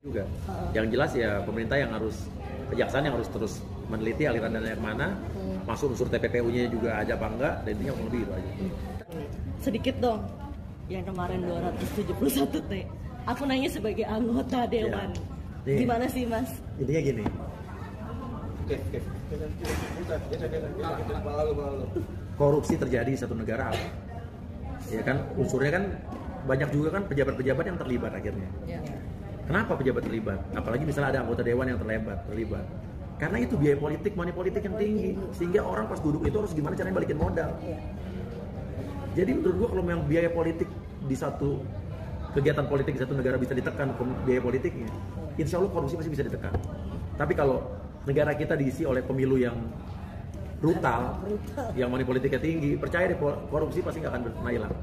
juga. Yang jelas ya pemerintah yang harus, kejaksaan yang harus terus meneliti aliran dana yang mana, masuk unsur TPPU-nya juga ada apa enggak, dan intinya lebih itu aja. Sedikit dong, yang kemarin 271 T. Aku nanya sebagai anggota dewan. Ya. Gimana sih Mas? Intinya gini. Korupsi terjadi di satu negara apa? Ya kan, unsurnya kan banyak juga kan pejabat-pejabat yang terlibat akhirnya. Ya. Kenapa pejabat terlibat? Apalagi misalnya ada anggota dewan yang terlibat. Karena itu biaya politik, money politik yang tinggi, sehingga orang pas duduk itu harus gimana caranya balikin modal. Jadi menurut gua kalau memang biaya politik di satu kegiatan politik di satu negara bisa ditekan biaya politiknya, insya Allah korupsi pasti bisa ditekan. Tapi kalau negara kita diisi oleh pemilu yang brutal, yang money politiknya tinggi, percaya deh korupsi pasti nggak akan pernah hilang.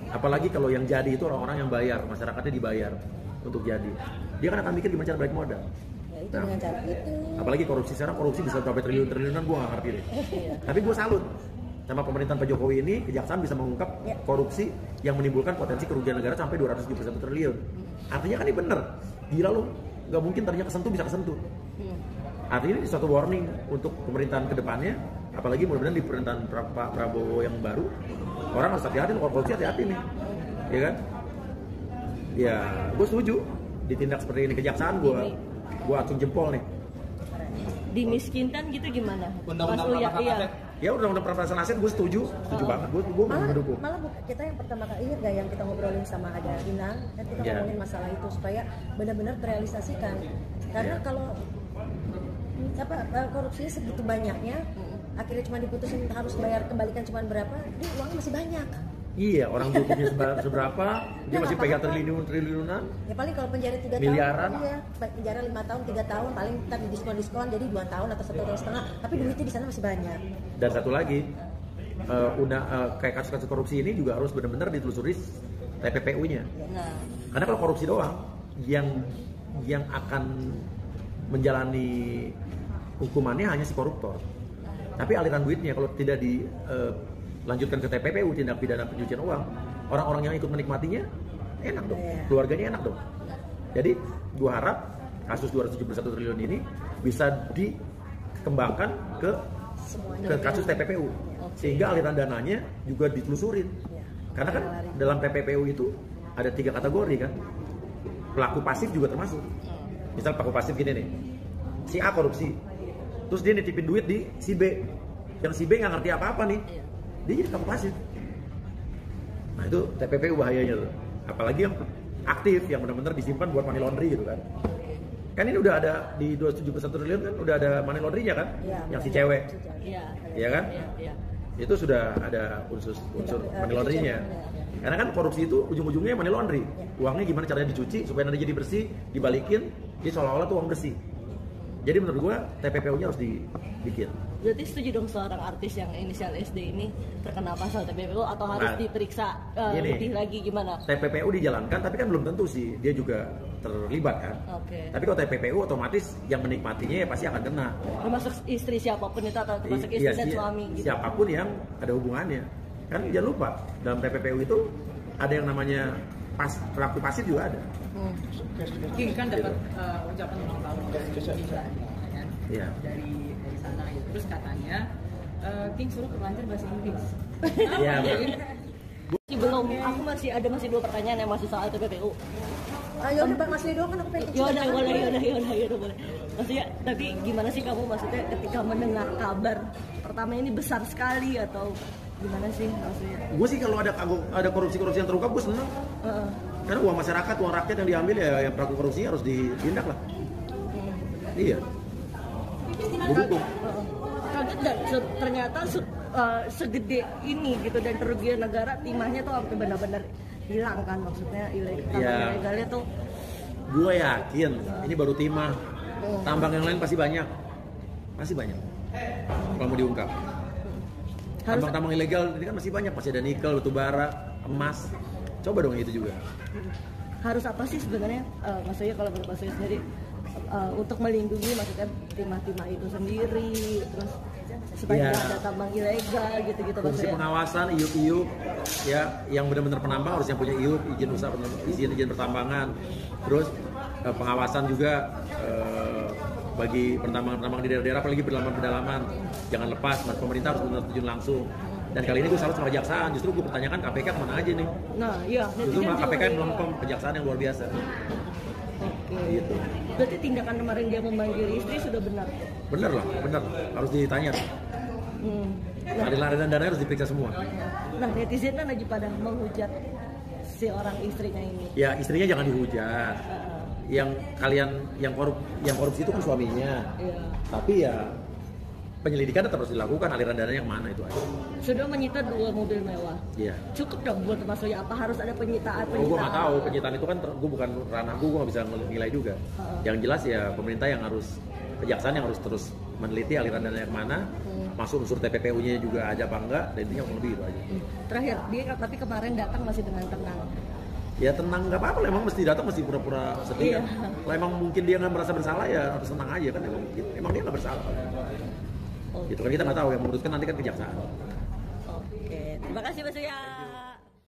Apalagi kalau yang jadi itu orang-orang yang bayar, masyarakatnya dibayar untuk jadi. Dia kan akan mikir gimana cara balik modal. Ya, itu dengan cara itu. Apalagi korupsi, sekarang korupsi bisa sampai triliun-triliunan, gue nggak ngerti deh. Tapi gue salut sama pemerintahan Pak Jokowi ini, kejaksaan bisa mengungkap korupsi yang menimbulkan potensi kerugian negara sampai 271 triliun. Artinya kan ini bener. Gila lu, nggak mungkin tadinya kesentuh bisa kesentuh. Artinya ini suatu warning untuk pemerintahan kedepannya, apalagi mudah-mudahan di pemerintahan Pak Prabowo yang baru, orang harus hati-hati, kalau korupsi hati-hati nih, ya kan? Ya, gue setuju ditindak seperti ini, kejaksaan gue acung jempol nih. Dimiskinkan gitu gimana? Undang-undang Mas Uya, perampasan aset. Ya undang-undang perampasan aset gue setuju banget, gue mendukung. Malah kita yang pertama kali ingat gak yang kita ngobrolin sama ada Inang, kan kita ngomongin masalah itu supaya benar-benar terrealisasikan. Karena kalau korupsinya segitu banyaknya, akhirnya cuma diputusin harus bayar kembalikan cuma berapa, dia uangnya masih banyak. Iya, orang butuhnya seberapa, dia masih pegang triliunan. Ya paling kalau penjara 3 tahun, miliaran. iya, penjara 5 tahun, 3 tahun, paling ntar di diskon jadi 2 tahun atau 1,5 tahun, tapi duitnya di sana masih banyak. Dan satu lagi, kayak kasus-kasus korupsi ini juga harus benar-benar ditelusuri TPPU-nya. Nah, Karena kalau korupsi doang, yang akan menjalani hukumannya hanya si koruptor. Tapi aliran duitnya kalau tidak dilanjutkan ke TPPU, tindak pidana pencucian uang, orang-orang yang ikut menikmatinya enak dong, keluarganya enak dong. Jadi gua harap kasus 271 triliun ini bisa dikembangkan ke kasus TPPU, sehingga aliran dananya juga ditelusurin. Karena kan dalam TPPU itu ada 3 kategori kan, pelaku pasif juga termasuk. Misal pelaku pasif gini nih, si A korupsi, terus dia nitipin duit di si B, yang si B nggak ngerti apa-apa nih, dia jadi pelaku pasif. Nah itu TPPU bahayanya tuh, apalagi yang aktif, yang benar-benar disimpan buat money laundry gitu kan. Kan ini udah ada di 271 triliun kan, udah ada money laundry-nya kan, yang si cewek, iya kan? Itu sudah ada unsur money laundry-nya. Karena kan korupsi itu ujung-ujungnya money laundry, uangnya gimana caranya dicuci supaya nanti jadi bersih, dibalikin, jadi seolah-olah tuh uang bersih. Jadi menurut gua TPPU-nya harus dibikin. berarti setuju dong seorang artis yang inisial SD ini terkena pasal TPPU atau harus diperiksa lebih lagi gimana? TPPU dijalankan, tapi kan belum tentu sih dia juga terlibat kan. Tapi kalau TPPU otomatis yang menikmatinya ya pasti akan kena. Termasuk istri siapapun itu atau termasuk istri dan suami gitu. Siapapun yang ada hubungannya. Kan jangan lupa dalam TPPU itu ada yang namanya pelaku pasif juga ada. King kan dapat ucapan ulang tahun dari Indonesia kan? Iya. Dari sana gitu. Terus katanya King suruh belajar bahasa Inggris. Iya. Belum, aku masih 2 pertanyaan yang masih soal TPPU. Ya udah Bang Mas Lido kan aku pengen Yaudah boleh. Maksudnya, tapi gimana sih kamu maksudnya ketika mendengar kabar pertama ini besar sekali atau gimana sih maksudnya? Gue sih kalau ada korupsi yang terungkap gue seneng. Karena uang masyarakat, uang rakyat yang diambil ya yang pelaku korupsinya harus ditindak lah. Iya. Gue dukung. Kaget dan ternyata segede ini gitu, dan kerugian negara timahnya tuh sampai benar-benar hilang kan, maksudnya ilegalnya tuh. Gue yakin ini baru timah. Tambang yang lain pasti banyak. Kalau mau diungkap. Tambang-tambang ilegal ini kan masih banyak, masih ada nikel, batu bara, emas. Coba dong itu juga. Harus apa sih sebenarnya, maksudnya kalau menurut Mas sendiri untuk melindungi maksudnya timah-timah itu sendiri, terus supaya ada tambang ilegal gitu-gitu. Fungsi pengawasan, iup ya, yang benar-benar penambang harus yang punya iup, izin usaha, izin pertambangan. Terus pengawasan juga bagi penambang-penambang di daerah-daerah, apalagi pedalaman-pedalaman, jangan lepas, pemerintah harus benar terjun langsung. Dan kali ini gue salut sama kejaksaan, justru gue pertanyakan KPK kemana aja nih. Nah, iya. Justru malah KPK yang melempem, kejaksaan yang luar biasa. Oke. Gitu. Berarti tindakan kemarin dia memanggil istri sudah benar? Bener lah, bener. Harus ditanya. Nah, Aliran dana harus diperiksa semua. nah, netizen kan lagi pada menghujat si orang istrinya ini. Ya istrinya jangan dihujat. Yang korupsi itu kan suaminya. Iya. Tapi ya penyelidikan tetap harus dilakukan, aliran dana yang mana itu aja. Sudah menyita 2 mobil mewah. Iya. Cukup dong buat Mas Surya? Apa harus ada penyitaan? Oh, gue nggak tahu, penyitaan itu kan gue bukan ranah gue nggak bisa nilai juga. Yang jelas ya pemerintah yang harus, kejaksaan yang harus terus meneliti aliran dana yang mana, masuk unsur TPPU-nya juga ada apa enggak, dan intinya lebih itu aja. Terakhir, dia tapi kemarin datang masih dengan tenang. Ya tenang, nggak apa-apa lah, emang mesti datang mesti pura-pura sedih. Iya. Kalau emang mungkin dia nggak merasa bersalah ya harus tenang aja kan, emang dia nggak bersalah. Gitu kan kita nggak tahu, yang memutuskan nanti kan kejaksaan. Oke, terima kasih Mas Surya.